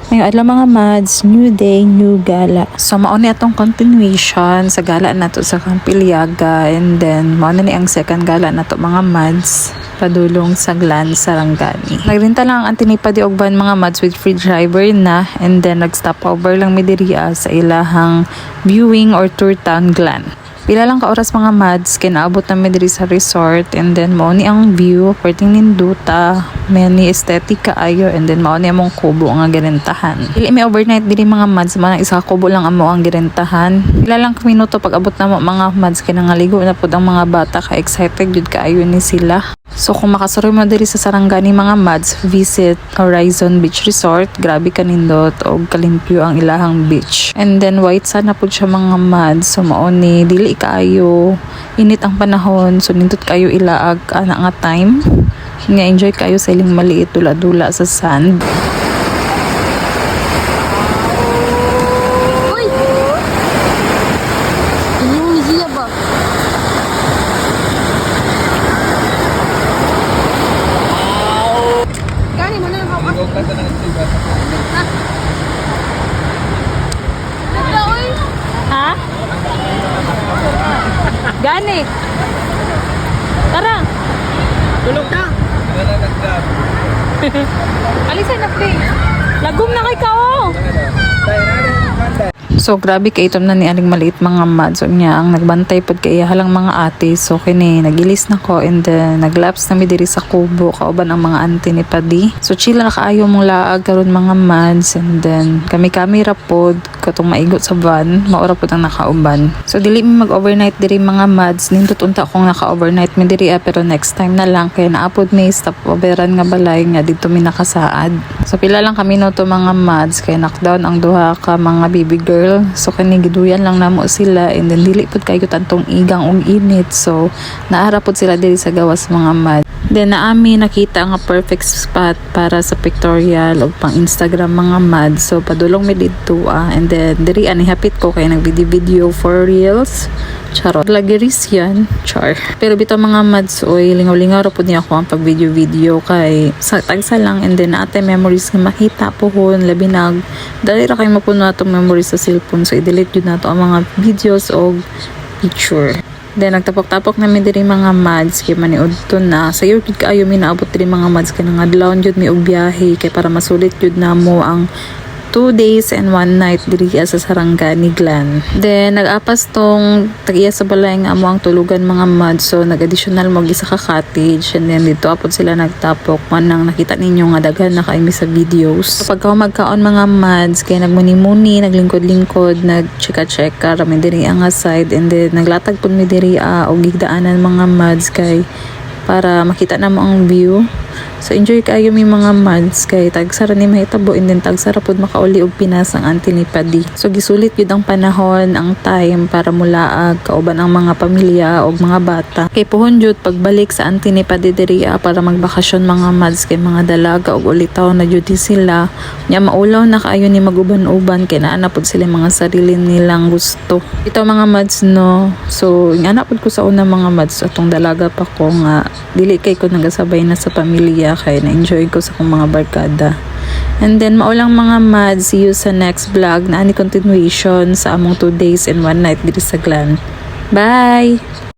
Ngayon adlaw mga mads, new day, new gala. So mao ni atong continuation sa gala nato sa Campiliaga, and then mao na ni ang second gala nato mga mads padulong sa Glan Sarangani. Nagrenta lang ang tinipadi og van mga mads with free driver na, and then nag-stop over lang mi diri sa ilahang viewing or tour tang Glan. Pila lang ka oras mga mads kinaabot na mi diri sa resort, and then mao ni ang view perting ninduta, many aesthetic kaayo, and then mao ni among kubo nga girentahan. Dili mi overnight diri mga mads, man isa ka kubo lang amo ang girentahan. Pila lang ka minuto pag abot na mo mga mads kay nangaligo na pud ang mga bata, ka excited jud kaayo ni sila. So kung makasuroy mo diri sa Sarangani mga mads, visit Horizon Beach Resort. Grabe kanindot og kalimpyo ang ilahang beach. And then white sand na pud siya mga mads. So mao ni dili kayo init ang panahon, so nindot kayo ilaag ana nga time. Nga enjoy kayo sa iling maliit dula-dula sa sand. Ha? Gani. Tara. Tulog ka! Alisan na play. Lagom na kay kao. So grabe kay itom na ni aling maliit mga mads. So niya ang nagbantay pod kay halang mga ate. So kini nagilis na ko, and then naglaps na mi diri sa kubo kauban ang mga auntie ni Padi. So chill na kaayo mong laag karon mga mads, and then kami ra pod katong maigot sa van, maora pod ang nakauban. So dili mi mag-overnight diri mga mads, nindot unta akong naka-overnight mi diri pero next time na lang kay naapod mi stop overan nga balay nga dito mi nakasaad. So pila lang kami no to mga mads kay knockdown ang duha ka mga baby girl. So kani giduyan lang namo sila, and then dili pud kayo tantong igang og init, so naara pud sila diri sa gawas mga mad. Then naami nakita nga perfect spot para sa pictorial o pang Instagram mga mad. So padulong mi didto and then diri ani hapit ko kay nagvideo for reels. Charot. Lagiris yan. Char. Pero bitaw mga mads, oy, lingaw-lingaw ra pud niya ako ang pag-video kay sa tagsa lang, and then ate memories nga makita po hon, labi nag dali ra kay mapuno atong memories sa cellphone. So i-delete jud nato ang mga videos o picture. Then nagtapok-tapok namin diri mga mads kay maniud to na. Sayo jud kaayo mi naabot diri mga mads kay nangadlawon jud mi og biyahe kay para masulit jud namo ang 2 days and 1 night diri sa Sarangani Glan. Then nag-apas tong tagiya sa balay nga amo ang tulugan mga mads, so nag-additional mo isa ka cottage, and then dito apod sila nagtapok manang nakita ninyo nga daghan na kaimi sa videos. So pagka magkaon mga mads kay nagmuni-muni, naglingkod-lingkod, nag-chika-cheka rami diri ang side, and then naglatag pud mi diri og gigdaanan mga mads kay para makita na mo ang view. So enjoy kayo mi mga mads kay tagsara ni mahitabo, and then tagsara pod makauli og Pinas ang auntie ni Padi. So gisulit gyud ang panahon, ang time para mulaag kauban ang mga pamilya og mga bata. Kay puhon jud pagbalik sa auntie ni Padi diri para magbakasyon mga mads kay mga dalaga og ulitaw na jud sila. Nya maulaw na kaayo ni maguban-uban kay naa na pod sila mga sarili nilang gusto. Ito mga mads no. So ingana pod ko sa una mga mads atong dalaga pa ko nga dili kay ko nagasabay na sa pamilya kay na-enjoy ko sa akong mga barkada. And then maulang mga mads, see you sa next vlog na ani continuation sa among 2 days and 1 night dito sa Glan. Bye!